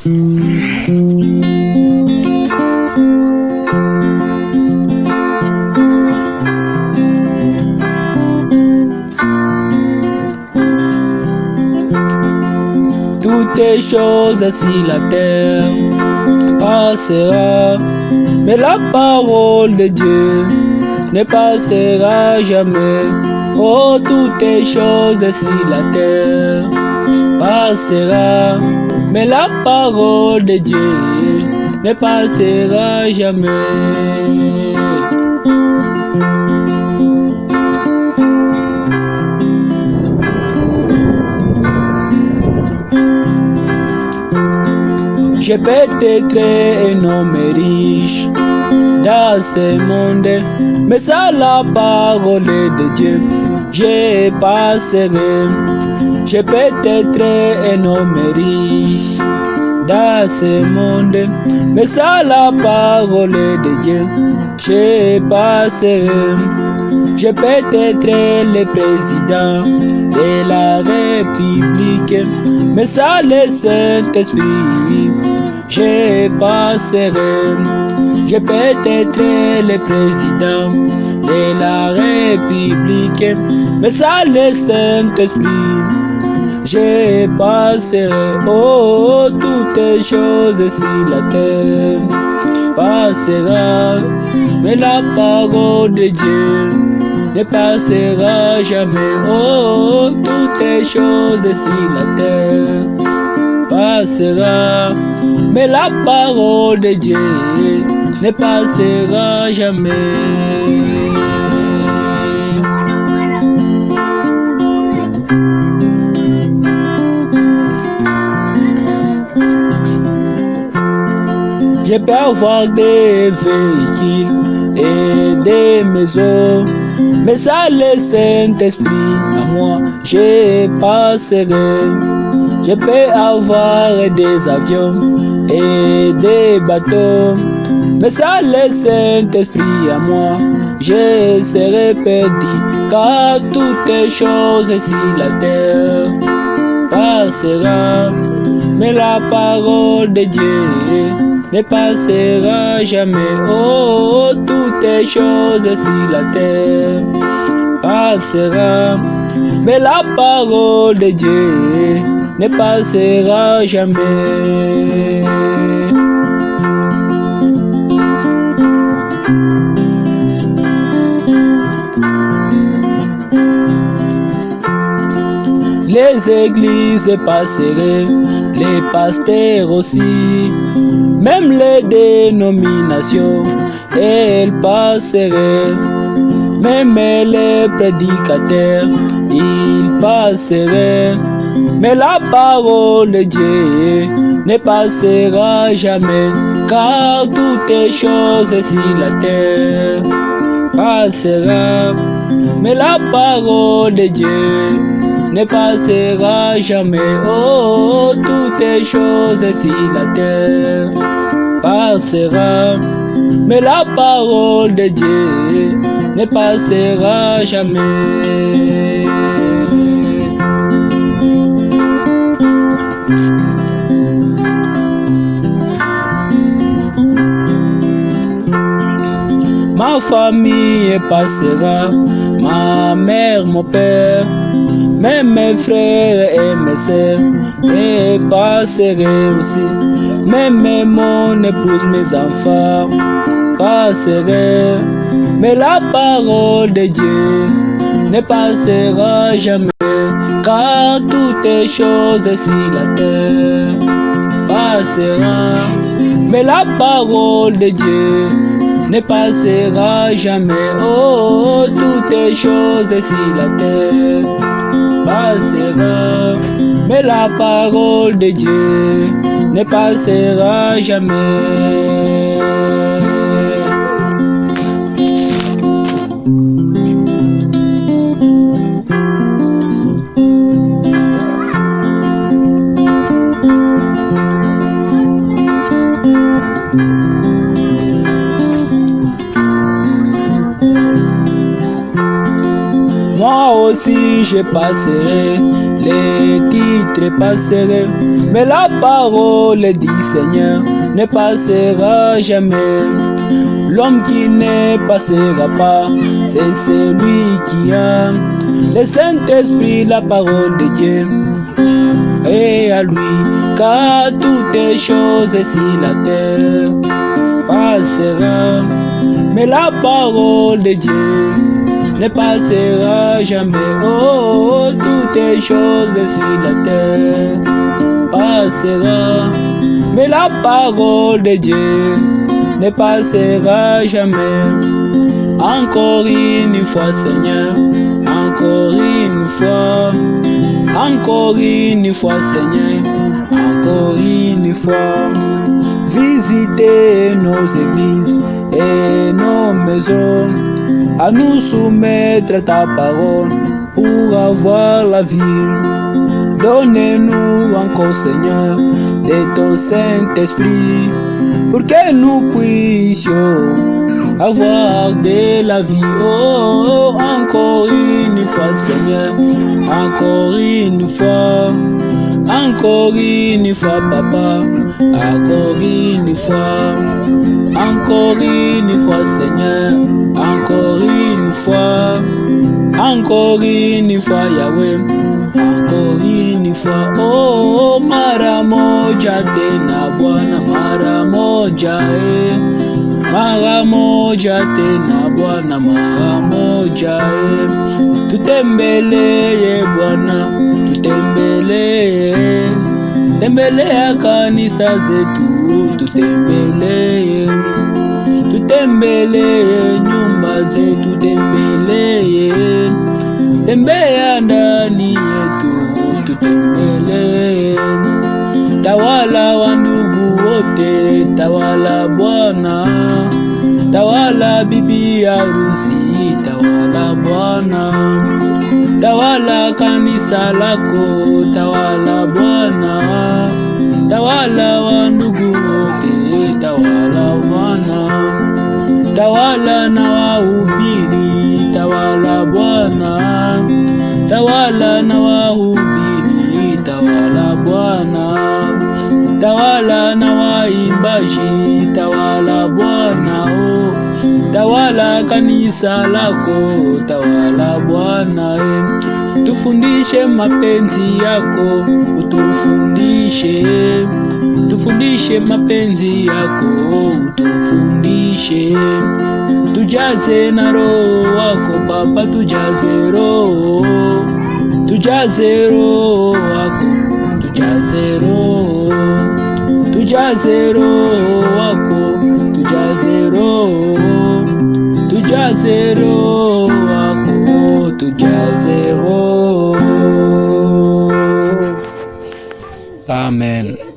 Toutes les choses sur la terre passera, mais la parole de Dieu ne passera jamais. Oh, toutes les choses sur la terre passera, mais la parole de Dieu ne passera jamais. Je peux être un homme riche dans ce monde, mais sans la parole de Dieu, je passerai. Je peux être un homme riche dans ce monde, mais sans la parole de Dieu, je passerai. Je peux être le président de la République, mais sans le Saint-Esprit, je passerai. Je peux être le président de la République, mais sans le Saint-Esprit, je passerai. Oh, toutes les choses sur la terre passera, mais la parole de Dieu ne passera jamais. Oh, toutes les choses sur la terre passera, mais la parole de Dieu ne passera jamais. Je peux avoir des véhicules et des maisons, mais sans le Saint-Esprit, à moi, je passerai. Je peux avoir des avions et des bateaux, mais sans le Saint-Esprit, à moi, je serai perdu, car toutes les choses sur la terre passera, mais la parole de Dieu ne passera jamais. Oh, toutes les choses sur la terre passera, mais la parole de Dieu ne passera jamais. Les églises passeraient, les pasteurs aussi, même les dénominations, elles passeraient, même les prédicateurs, ils passeraient, mais la parole de Dieu ne passera jamais, car toutes les choses sur la terre passera, mais la parole de Dieu ne passera jamais. Oh, toutes les choses sur la terre passera, mais la parole de Dieu ne passera jamais. Ma famille passera, ma mère, mon père, même mes frères et mes sœurs, et passeraient aussi, même mon épouse, mes enfants, passeraient, mais la parole de Dieu ne passera jamais, car toutes les choses sur la terre passera, mais la parole de Dieu ne passera jamais. Oh, toutes les choses sur la terre passera, mais la parole de Dieu ne passera jamais. Moi aussi je passerai, les titres passeraient, mais la parole du Seigneur ne passera jamais. L'homme qui ne passera pas, c'est celui qui a le Saint-Esprit, la parole de Dieu. Et à lui, car toutes les choses sur la terre passera, mais la parole de Dieu ne passera jamais. Oh, toutes les choses sur la terre passera, mais la parole de Dieu ne passera jamais. Encore une fois, Seigneur, encore une fois, encore une fois, Seigneur, encore une fois. Visitez nos églises et nos maisons, à nous soumettre à ta parole pour avoir la vie. Donnez-nous encore, Seigneur, de ton Saint-Esprit, pour que nous puissions avoir de la vie. Oh, encore une fois, Seigneur, encore une fois, encore une fois, Papa, encore une fois, Seigneur, encore une fois, Yahweh, encore une fois. Oh, mara moja tena Bwana, mara moja mara moja tena Bwana, mara moja tutembelee Bwana, tutembelee, tembelea kanisa zetu, tutembelee, tutembelee nyumba zetu, tembelee, tembea ndani yetu, tutembelee. Tawala wa ndugu wote, tawala Bwana, tawala bibi harusi, tawala Bwana, tawala kanisa lako, tawala Bwana, tawala wa ndugu wote, tawala Bwana, tawala na wahubiri, tawala Bwana, tawala na wahubiri, tawala Bwana, tawala na waimbaji, tawala Bwana, oh, tawala kanisa lako, tawala Bwana, tufundishe mapenzi yako, utufundishe, tufundishe mapenzi yako, utufundishe, tujaze na roho wako Baba, tujaze roho, tujaze roho wako, tujaze roho, tujaze roho wako, tujaze roho, tujaze roho wako, tujaze roho. Amen.